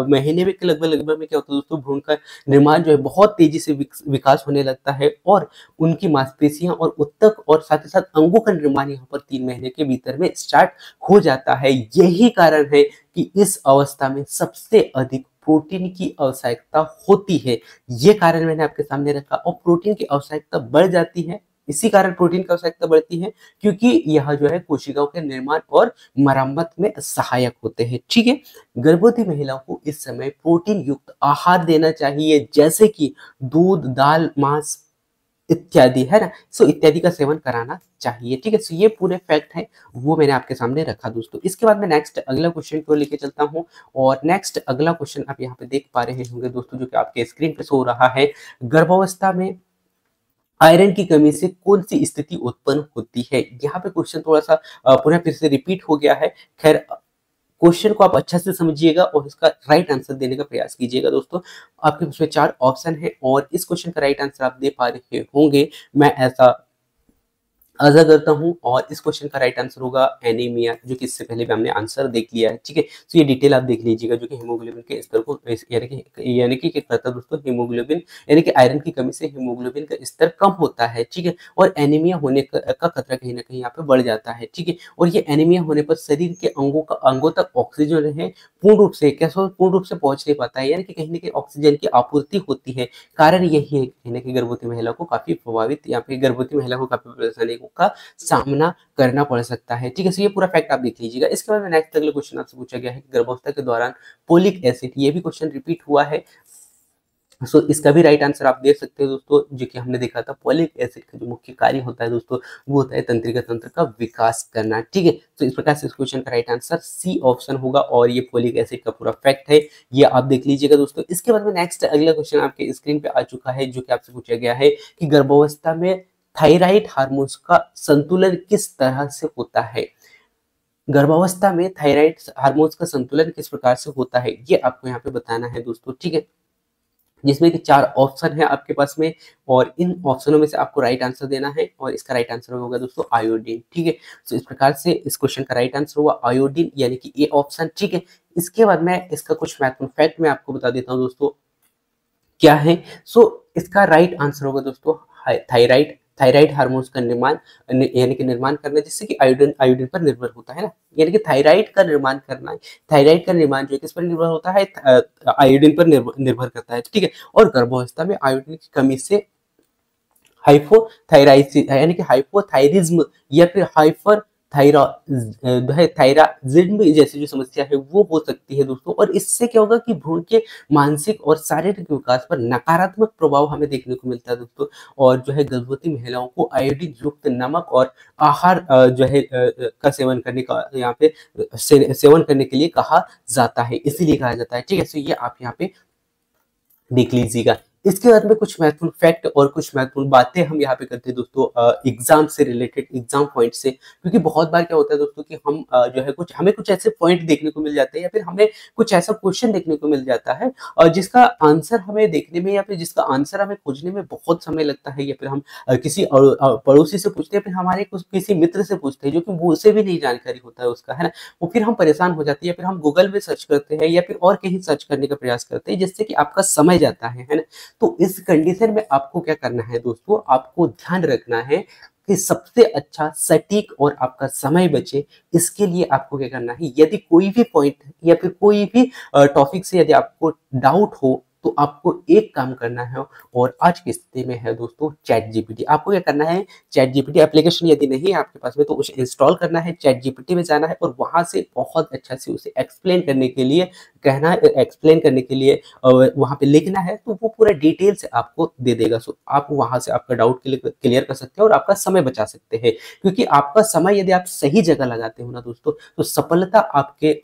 महीने में लगभग में क्या होता है दोस्तों, भ्रूण का निर्माण जो है बहुत तेजी से विकास होने लगता है, और उनकी मांसपेशियां और उत्तक और साथ ही साथ अंगों का निर्माण यहाँ पर 3 महीने के भीतर में स्टार्ट हो जाता है। यही कारण है कि इस अवस्था में सबसे अधिक प्रोटीन की आवश्यकता होती है। ये कारण मैंने आपके सामने रखा और प्रोटीन की आवश्यकता बढ़ जाती है। इसी कारण प्रोटीन की आवश्यकता बढ़ती है क्योंकि यह जो है कोशिकाओं के निर्माण और मरम्मत में सहायक होते हैं। ठीक है, गर्भवती महिलाओं को इस समय प्रोटीन युक्त आहार देना चाहिए, जैसे कि दूध, दाल, मांस इत्यादि, है ना। सो इत्यादि का सेवन कराना चाहिए। ठीक है, सो ये पूरे फैक्ट है वो मैंने आपके सामने रखा दोस्तों। इसके बाद मैं नेक्स्ट अगला क्वेश्चन को लेके चलता हूँ और नेक्स्ट अगला क्वेश्चन आप यहाँ पे देख पा रहे होंगे दोस्तों, जो कि आपके स्क्रीन पे शो हो रहा है। गर्भावस्था में आयरन की कमी से कौन सी स्थिति उत्पन्न होती है? यहाँ पे क्वेश्चन थोड़ा सा पुनः फिर से रिपीट हो गया है। खैर, क्वेश्चन को आप अच्छा से समझिएगा और इसका राइट आंसर देने का प्रयास कीजिएगा दोस्तों। आपके पास में 4 ऑप्शन है और इस क्वेश्चन का राइट आंसर आप दे पा रहे होंगे, मैं ऐसा आशा करता हूं। और इस क्वेश्चन का राइट आंसर होगा एनीमिया, जो कि इससे पहले भी हमने आंसर देख लिया है। ठीक है, तो ये डिटेल आप देख लीजिएगा, जो कि हीमोग्लोबिन के स्तर को यानी कि क्या करता है दोस्तों, हीमोग्लोबिन यानी कि आयरन की कमी से हीमोग्लोबिन का स्तर कम होता है। ठीक है, और एनीमिया होने का खतरा कहीं ना कहीं यहाँ पे बढ़ जाता है। ठीक है, और ये एनीमिया होने पर शरीर के अंगों तक ऑक्सीजन है पूर्ण रूप से पहुंच नहीं पाता है, यानी कि कहीं ना कहीं ऑक्सीजन की आपूर्ति होती है। कारण यही है कहीं ना कहीं गर्भवती महिला को काफी प्रभावित, यहाँ पे गर्भवती महिला को काफी परेशानी का सामना करना पड़ सकता है। ठीक है, सो ये पूरा फैक्ट आप देख लीजिएगा। इसके बाद में नेक्स्ट अगला क्वेश्चन आपसे पूछा गया है कि गर्भावस्था के दौरान फोलिक एसिड, ये भी क्वेश्चन रिपीट हुआ है। सो इसका भी राइट आंसर आप देख सकते हो दोस्तों, जो कि हमने देखा था फोलिक एसिड का जो मुख्य कार्य होता है दोस्तों, वो होता है तंत्रिका तंत्र का विकास करना। ठीक है, तो इस प्रकार से इस क्वेश्चन का राइट आंसर सी ऑप्शन होगा और ये फोलिक एसिड का पूरा फैक्ट है, ये आप देख लीजिएगा दोस्तों। इसके बाद में नेक्स्ट अगला क्वेश्चन आपके स्क्रीन पे आ चुका है, जो कि आपसे पूछा गया है कि गर्भावस्था में थायराइड हार्मोन्स का संतुलन किस तरह से होता है? गर्भावस्था में थायराइड हार्मोन्स का संतुलन किस प्रकार से होता है, ये आपको यहाँ पे बताना है दोस्तों। ठीक है, जिसमें कि 4 ऑप्शन है आपके पास में और इन ऑप्शनों में से आपको राइट आंसर देना है और इसका राइट आंसर होगा दोस्तों आयोडीन। ठीक है, तो इस प्रकार से इस क्वेश्चन का राइट आंसर हुआ आयोडीन, यानी कि ए ऑप्शन। ठीक है, इसके बाद मैं इसका कुछ महत्वपूर्ण फैक्ट मैं आपको बता देता हूँ दोस्तों, क्या है। सो इसका राइट आंसर होगा दोस्तों थायराइड। थायराइड हार्मोन्स का निर्माण यानी कि निर्माण करना, जिससे कि आयोडीन आयोडीन पर निर्भर होता है ना, यानी कि थायराइड का निर्माण करना, थायराइड का निर्माण जो है किस पर निर्भर होता है, आयोडीन पर निर्भर करता है। ठीक है, और गर्भावस्था में आयोडीन की कमी से हाइपोथायराइसिस यानी कि हाइपोथायरिज्म या फिर हाइपर थायराइडिज्म जैसी जो समस्या है वो हो सकती है दोस्तों। और इससे क्या होगा कि भ्रूण के मानसिक और शारीरिक विकास पर नकारात्मक प्रभाव हमें देखने को मिलता है दोस्तों। और जो है गर्भवती महिलाओं को आयोडीन युक्त नमक और आहार जो है का सेवन करने का यहाँ पे सेवन करने के लिए कहा जाता है, इसीलिए कहा जाता है। ठीक है, तो ये आप यहाँ पे देख लीजिएगा। इसके बाद में कुछ महत्वपूर्ण फैक्ट और कुछ महत्वपूर्ण बातें हम यहाँ पे करते हैं दोस्तों, एग्जाम से रिलेटेड, एग्जाम पॉइंट से। क्योंकि बहुत बार क्या होता है दोस्तों कि हम जो है हमें कुछ ऐसे पॉइंट देखने को मिल जाते हैं या फिर हमें कुछ ऐसा क्वेश्चन देखने को मिल जाता है और जिसका आंसर हमें देखने में या फिर जिसका आंसर हमें खोजने में बहुत समय लगता है, या फिर हम किसी पड़ोसी से पूछते हैं, फिर हमारे किसी मित्र से पूछते हैं जो कि वो उसे भी नहीं जानकारी होता है उसका, है ना। वो फिर हम परेशान हो जाते हैं या फिर हम गूगल पे सर्च करते हैं या फिर और कहीं सर्च करने का प्रयास करते हैं, जिससे कि आपका समय जाता है ना। तो इस कंडीशन में आपको क्या करना है दोस्तों, आपको ध्यान रखना है कि सबसे अच्छा सटीक और आपका समय बचे, इसके लिए आपको क्या करना है, यदि कोई भी पॉइंट या फिर कोई भी टॉपिक से यदि आपको डाउट हो तो आपको एक काम करना है और आज की स्थिति में है दोस्तों चैट जीपीटी। आपको क्या करना है, चैट जीपीटी एप्लीकेशन यदि नहीं है आपके पास में तो उसे इंस्टॉल करना है, चैट जीपीटी में जाना है और वहां से बहुत अच्छा से उसे एक्सप्लेन करने के लिए कहना है, एक्सप्लेन करने के लिए वहां पे लिखना है, तो वो पूरा डिटेल से आपको दे देगा। सो आप वहां से आपका डाउट क्लियर कर सकते हैं और आपका समय बचा सकते हैं। क्योंकि आपका समय यदि आप सही जगह लगाते हो ना दोस्तों, तो सफलता आपके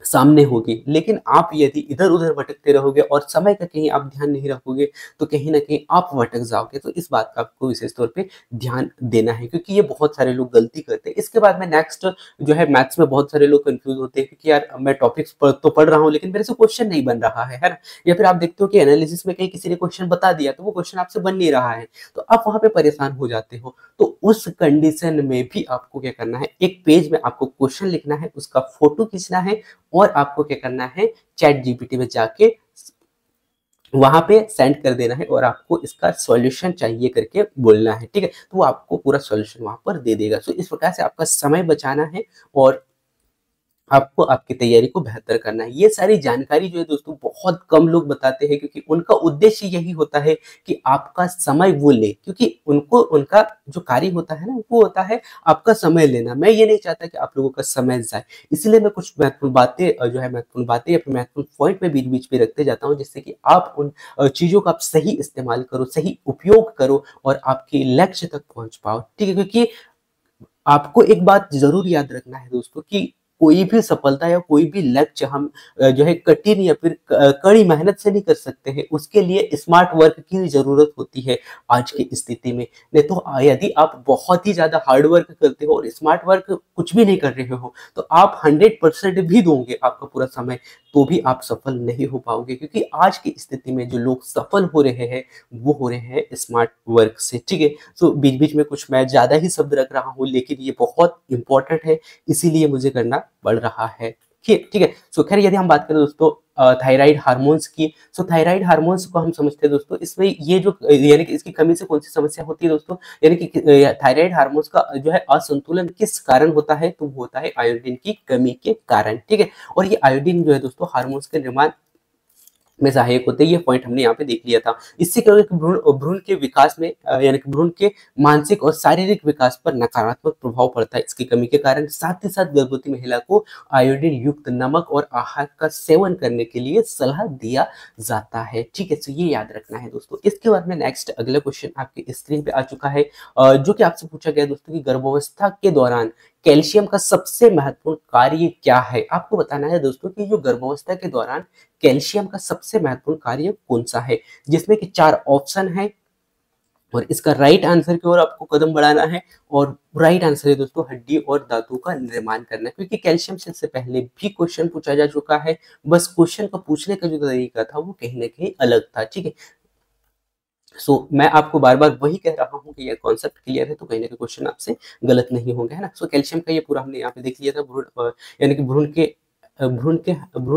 सामने होगी। लेकिन आप यदि इधर उधर भटकते रहोगे और समय का कहीं आप ध्यान नहीं रखोगे तो कहीं ना कहीं आप भटक जाओगे। तो इस बात का आपको विशेष तौर पे ध्यान देना है, क्योंकि ये बहुत सारे लोग गलती करते हैं। इसके बाद में नेक्स्ट जो है, मैथ्स में बहुत सारे लोग कंफ्यूज होते हैं क्योंकि यार मैं टॉपिक्स तो पढ़ रहा हूँ लेकिन मेरे से क्वेश्चन नहीं बन रहा है ना। या फिर आप देखते हो कि एनालिसिस में कहीं किसी ने क्वेश्चन बता दिया तो वो क्वेश्चन आपसे बन नहीं रहा है, तो आप वहां पे परेशान हो जाते हो। तो उस कंडीशन में भी आपको क्या करना है, एक पेज में आपको क्वेश्चन लिखना है, उसका फोटो खींचना है और आपको क्या करना है, चैट जीपीटी में जाके वहां पे सेंड कर देना है और आपको इसका सॉल्यूशन चाहिए करके बोलना है। ठीक है, तो वो आपको पूरा सॉल्यूशन वहां पर दे देगा। सो इस प्रकार से आपका समय बचाना है और आपको आपकी तैयारी को बेहतर करना है। ये सारी जानकारी जो है दोस्तों बहुत कम लोग बताते हैं, क्योंकि उनका उद्देश्य यही होता है कि आपका समय वो ले, क्योंकि उनको उनका जो कार्य होता है ना, वो होता है आपका समय लेना। मैं ये नहीं चाहता कि आप लोगों का समय जाए, इसलिए मैं कुछ महत्वपूर्ण बातें जो है महत्वपूर्ण बातें या फिर महत्वपूर्ण पॉइंट में बीच-बीच में रखते जाता हूँ, जिससे कि आप उन चीज़ों का आप सही इस्तेमाल करो, सही उपयोग करो और आपके लक्ष्य तक पहुँच पाओ। ठीक है? क्योंकि आपको एक बात ज़रूर याद रखना है दोस्तों कि कोई भी सफलता या कोई भी लक्ष्य हम जो है कठिन या फिर कड़ी मेहनत से नहीं कर सकते हैं। उसके लिए स्मार्ट वर्क की ज़रूरत होती है आज की स्थिति में। नहीं तो यदि आप बहुत ही ज़्यादा हार्ड वर्क करते हो और स्मार्ट वर्क कुछ भी नहीं कर रहे हो, तो आप 100% भी दोगे आपका पूरा समय, तो भी आप सफल नहीं हो पाओगे। क्योंकि आज की स्थिति में जो लोग सफल हो रहे हैं, वो हो रहे हैं स्मार्ट वर्क से। ठीक है? तो बीच-बीच में कुछ मैं ज़्यादा ही शब्द रख रहा हूँ, लेकिन ये बहुत इम्पोर्टेंट है, इसीलिए मुझे करना पड़ रहा है। ठीक है? सो खैर यदि हम बात करें दोस्तों थायराइड हार्मोन्स की, सो थायराइड हार्मोन्स को हम समझते हैं दोस्तों, इसमें ये जो यानी कि इसकी कमी से कौन-सी समस्या होती है दोस्तों? यानी कि थायराइड हार्मोन्स का जो है असंतुलन किस कारण होता है? तो वो होता है आयोडीन की कमी के कारण। ठीक है? और ये आयोडीन जो है दोस्तों हार्मोन्स के निर्माण में सहायक होते हैं। ये पॉइंट हमने यहाँ पे देख लिया था। इससे क्या होगा कि भ्रूण भ्रूण के विकास में यानी कि भ्रूण के मानसिक और शारीरिक विकास पर नकारात्मक प्रभाव पड़ता है इसकी कमी के कारण। साथ ही साथ गर्भवती महिला को आयोडीन युक्त नमक और आहार का सेवन करने के लिए सलाह दिया जाता है। ठीक है, तो ये याद रखना है दोस्तों। इसके बाद में नेक्स्ट अगला क्वेश्चन आपकी स्क्रीन पे आ चुका है, जो कि आपसे पूछा गया दोस्तों कि गर्भावस्था के दौरान कैल्शियम का सबसे महत्वपूर्ण कार्य क्या है? आपको बताना है दोस्तों कि जो गर्भावस्था के दौरान कैल्शियम का सबसे महत्वपूर्ण कार्य कौन सा है, जिसमें कि 4 ऑप्शन है और इसका राइट आंसर की ओर आपको कदम बढ़ाना है। और राइट आंसर है दोस्तों हड्डी और दांतों का निर्माण करना, क्योंकि कैल्शियम से इससे पहले भी क्वेश्चन पूछा जा चुका है। बस क्वेश्चन का पूछने का जो तरीका था वो कहीं ना कहीं अलग था। ठीक है, मैं आपको बार बार वही कह रहा हूँ कि ये कॉन्सेप्ट क्लियर है, तो कहीं ना कहीं क्वेश्चन आपसे गलत नहीं होंगे, है ना। कैल्शियम का ये पूरा हमने यहाँ पे देख लिया था। यानी कि भ्रूण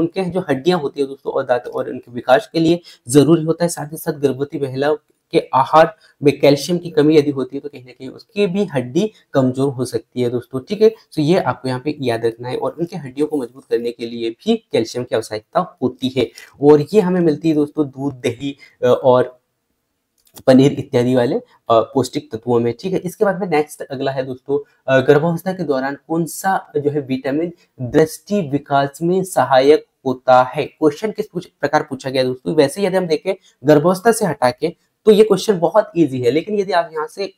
के जो हड्डियां होती है दोस्तों और दांत और उनके विकास के लिए जरूरी होता है। साथ ही साथ गर्भवती महिला के आहार में कैल्शियम की कमी यदि होती है, तो कहीं ना कहीं उसकी भी हड्डी कमजोर हो सकती है दोस्तों। ठीक है, तो ये आपको यहाँ पे याद रखना है। और उनकी हड्डियों को मजबूत करने के लिए भी कैल्शियम की आवश्यकता होती है, और ये हमें मिलती है दोस्तों दूध, दही और पनीर इत्यादि वाले पौष्टिक तत्वों में। ठीक है, इसके बाद में नेक्स्ट अगला है दोस्तों, गर्भावस्था के दौरान कौन सा जो है विटामिन दृष्टि विकास में सहायक होता है। क्वेश्चन किस प्रकार पूछा गया दोस्तों? वैसे यदि हम देखें गर्भावस्था से हटा के, तो ये क्वेश्चन बहुत इजी है, लेकिन यदि आप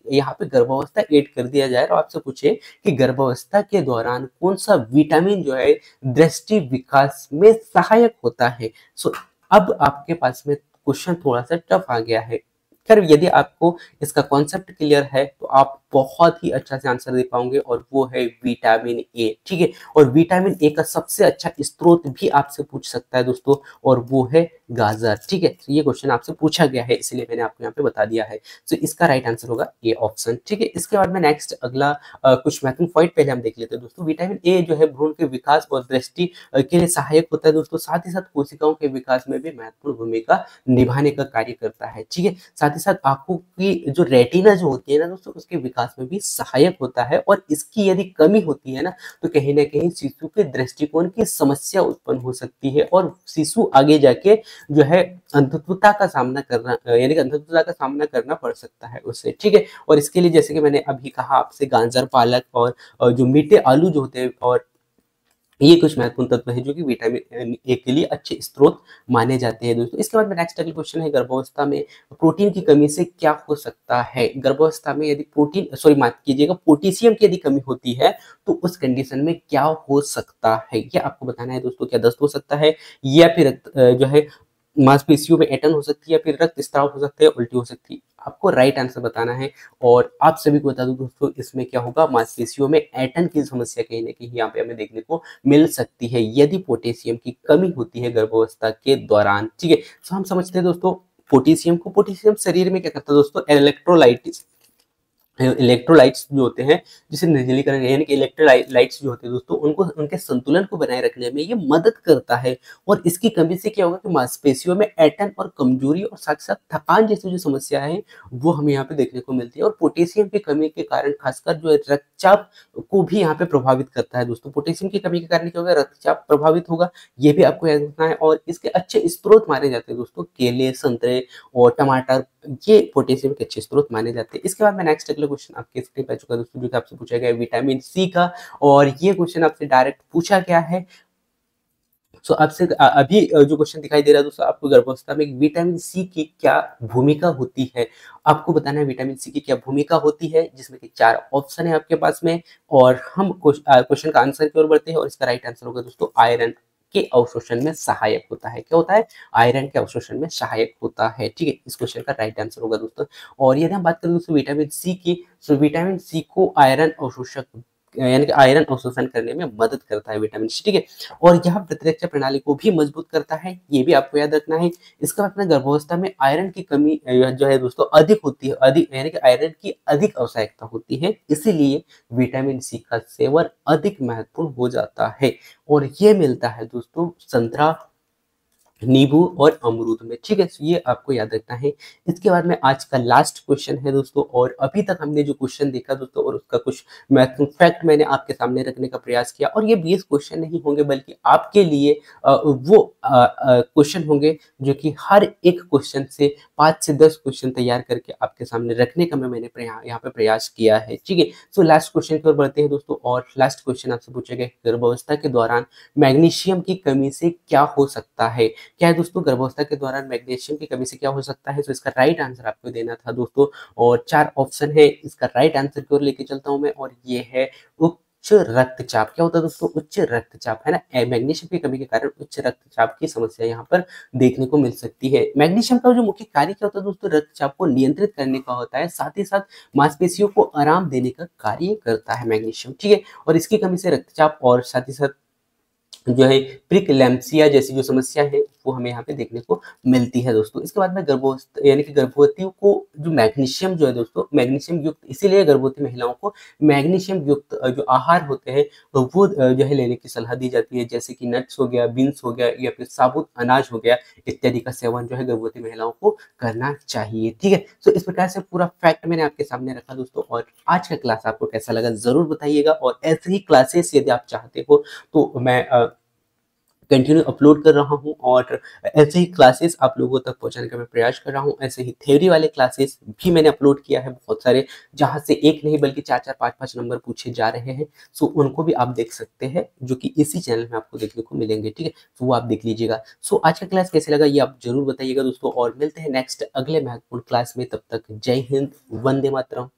यहाँ पे गर्भावस्था ऐड कर दिया जाए और आपसे पूछे कि गर्भावस्था के दौरान कौन सा विटामिन जो है दृष्टि विकास में सहायक होता है, अब आपके पास में क्वेश्चन थोड़ा सा टफ आ गया है। खैर यदि आपको इसका कॉन्सेप्ट क्लियर है, तो आप बहुत ही अच्छा से आंसर दे पाओगे, और वो है विटामिन ए। ठीक है, और विटामिन ए का सबसे अच्छा स्रोत भी आपसे पूछ सकता है दोस्तों, और वो है गाजर। ठीक है, तो ये क्वेश्चन आपसे पूछा गया है, इसलिए मैंने आपको यहाँ पे बता दिया है। तो इसका राइट आंसर होगा ए ऑप्शन। ठीक है, इसके बाद में नेक्स्ट अगला कुछ महत्वपूर्ण पॉइंट पहले हम देख लेते हैं दोस्तों। विटामिन ए जो है भ्रूण के विकास और दृष्टि के लिए सहायक होता है दोस्तों। साथ ही साथ कोशिकाओं के विकास में भी महत्वपूर्ण भूमिका निभाने का कार्य करता है। ठीक है, साथ ही साथ आंखों की जो रेटिना जो होती है ना दोस्तों, उसके विकास में भी सहायक होता है। और इसकी यदि कमी होती है ना, तो कहीं ना कहीं शिशु के दृष्टिकोण की समस्या उत्पन्न हो सकती है, और शिशु आगे जाके जो है अंधत्वता का सामना करना यानी कि अंधत्वता का सामना करना पड़ सकता है उससे। ठीक है, और इसके लिए जैसे कि मैंने अभी कहा आपसे, गाजर, पालक और जो मीठे आलू जो होते हैं, और ये कुछ महत्वपूर्ण तत्व है जो कि विटामिन ए के लिए अच्छे स्रोत माने जाते हैं दोस्तों। इसके बाद में नेक्स्ट अगला क्वेश्चन है, गर्भावस्था में प्रोटीन की कमी से क्या हो सकता है। गर्भावस्था में यदि माफ कीजिएगा, पोटेशियम की यदि कमी होती है, तो उस कंडीशन में क्या हो सकता है, ये आपको बताना है दोस्तों। क्या दस्त हो सकता है, या फिर जो है मांसपेशियों में ऐंठन हो सकती है, या फिर रक्त स्त्राव हो सकते हैं, उल्टी हो सकती है। आपको राइट आंसर बताना है। और आप सभी को बता दूं दोस्तों, इसमें क्या होगा, मांसपेशियों में ऐंठन की समस्या कहीं ना कहीं यहाँ पे हमें देखने को मिल सकती है यदि पोटेशियम की कमी होती है गर्भावस्था के दौरान। ठीक है, तो हम समझते हैं दोस्तों पोटेशियम शरीर में क्या करता है दोस्तों, इलेक्ट्रोलाइटिस इलेक्ट्रोलाइट्स जो होते हैं, जिसे निर्जलीकरण यानी कि इलेक्ट्रोलाइट्स जो होते हैं दोस्तों, उनको उनके संतुलन को बनाए रखने में ये मदद करता है। और इसकी कमी से क्या होगा कि मांसपेशियों में ऐंठन और कमजोरी और साथ साथ थकान जैसी जो समस्या है वो हमें यहाँ पे देखने को मिलती है। और पोटेशियम की कमी के कारण खासकर जो है रक्तचाप को भी यहाँ पे प्रभावित करता है दोस्तों। पोटेशियम की कमी के कारण क्या होगा, रक्तचाप प्रभावित होगा, ये भी आपको याद रखना है। और इसके अच्छे स्रोत माने जाते हैं दोस्तों, केले, संतरे और टमाटर, ये पोटेशियम के अच्छे स्रोत माने जाते हैं। इसके बाद में नेक्स्ट अगला क्वेश्चन आपके स्क्रीन पर आ चुका है दोस्तों, जो कि आपसे पूछा गया है विटामिन सी का। और ये क्वेश्चन आपसे डायरेक्ट पूछा गया है। सो आपसे अभी जो क्वेश्चन दिखाई दे रहा है दोस्तों, आपको गर्भावस्था में विटामिन सी की क्या भूमिका होती है, आपको बताना है विटामिन सी की क्या भूमिका होती है, जिसमें कि 4 ऑप्शन है आपके पास में। और हम क्वेश्चन का आंसर की ओर बढ़ते हैं। और इसका राइट आंसर होगा दोस्तों आयरन के अवशोषण में सहायक होता है। क्या होता है? आयरन के अवशोषण में सहायक होता है। ठीक है, इस क्वेश्चन का राइट आंसर होगा दोस्तों। और यदि हम बात करें दोस्तों विटामिन सी की, तो विटामिन सी को आयरन अवशोषक यानी कि आयरन अवशोषण करने में मदद करता है विटामिन सी। ठीक है, और यह प्रतिरक्षा प्रणाली को भी मजबूत करता है, ये भी आपको याद रखना है। इसका मतलब गर्भावस्था में आयरन की कमी जो है दोस्तों अधिक होती है, अधिक यानी कि आयरन की अधिक आवश्यकता होती है, इसीलिए विटामिन सी का सेवन अधिक महत्वपूर्ण हो जाता है। और ये मिलता है दोस्तों संतरा, नींबू और अमरूद में। ठीक है, तो ये आपको याद रखना है। इसके बाद में आज का लास्ट क्वेश्चन है दोस्तों। और अभी तक हमने जो क्वेश्चन देखा दोस्तों, और उसका कुछ महत्वपूर्ण फैक्ट मैंने आपके सामने रखने का प्रयास किया। और ये 20 क्वेश्चन नहीं होंगे, बल्कि आपके लिए वो क्वेश्चन होंगे जो कि हर एक क्वेश्चन से 5 से 10 क्वेश्चन तैयार करके आपके सामने रखने का मैंने यहाँ पे प्रयास किया है। ठीक है, सो लास्ट क्वेश्चन की ओर बढ़ते हैं दोस्तों। और लास्ट क्वेश्चन आपसे पूछा गया, गर्भावस्था के दौरान मैग्नीशियम की कमी से क्या हो सकता है? क्या है दोस्तों, गर्भावस्था के दौरान मैग्नीशियम की कमी से क्या हो सकता है? तो इसका राइट आंसर आपको देना था दोस्तों। और 4 ऑप्शन है, इसका राइट आंसर की ओर लेके चलता हूं मैं। और ये है उच्च रक्तचाप। क्या होता है दोस्तों? उच्च रक्तचाप, है ना। मैग्नीशियम की कमी के कारण उच्च रक्तचाप की समस्या यहाँ पर देखने को मिल सकती है। मैग्नीशियम का जो मुख्य कार्य क्या होता है दोस्तों, रक्तचाप को नियंत्रित करने का होता है, साथ ही साथ मांसपेशियों को आराम देने का कार्य करता है मैग्नीशियम। ठीक है, और इसकी कमी से रक्तचाप और साथ ही साथ जो है प्रीक्लैम्सिया जैसी जो समस्या है वो हमें यहाँ पे देखने को मिलती है दोस्तों। इसके बाद में गर्भवस्थ यानी कि गर्भवतियों को जो मैग्नीशियम जो है दोस्तों, मैग्नीशियम युक्त, इसीलिए गर्भवती महिलाओं को मैग्नीशियम युक्त जो आहार होते हैं वो जो है लेने की सलाह दी जाती है, जैसे कि नट्स हो गया, बीन्स हो गया, या फिर साबुत अनाज हो गया, इत्यादि का सेवन जो है गर्भवती महिलाओं को करना चाहिए। ठीक है, तो इस प्रकार से पूरा फैक्ट मैंने आपके सामने रखा दोस्तों। और आज का क्लास आपको कैसा लगा जरूर बताइएगा। और ऐसे ही क्लासेस यदि आप चाहते हो तो मैं कंटिन्यू अपलोड कर रहा हूँ। और ऐसे ही क्लासेस आप लोगों तक पहुंचाने का मैं प्रयास कर रहा हूँ। ऐसे ही थ्योरी वाले क्लासेस भी मैंने अपलोड किया है बहुत सारे, जहाँ से एक नहीं बल्कि 4-4, 5-5 नंबर पूछे जा रहे हैं। सो उनको भी आप देख सकते हैं, जो कि इसी चैनल में आपको देखने को मिलेंगे। ठीक है, तो वो आप देख लीजिएगा। सो आज का क्लास कैसे लगा ये आप जरूर बताइएगा दोस्तों। और मिलते हैं नेक्स्ट अगले महत्वपूर्ण क्लास में। तब तक जय हिंद, वंदे मातरम।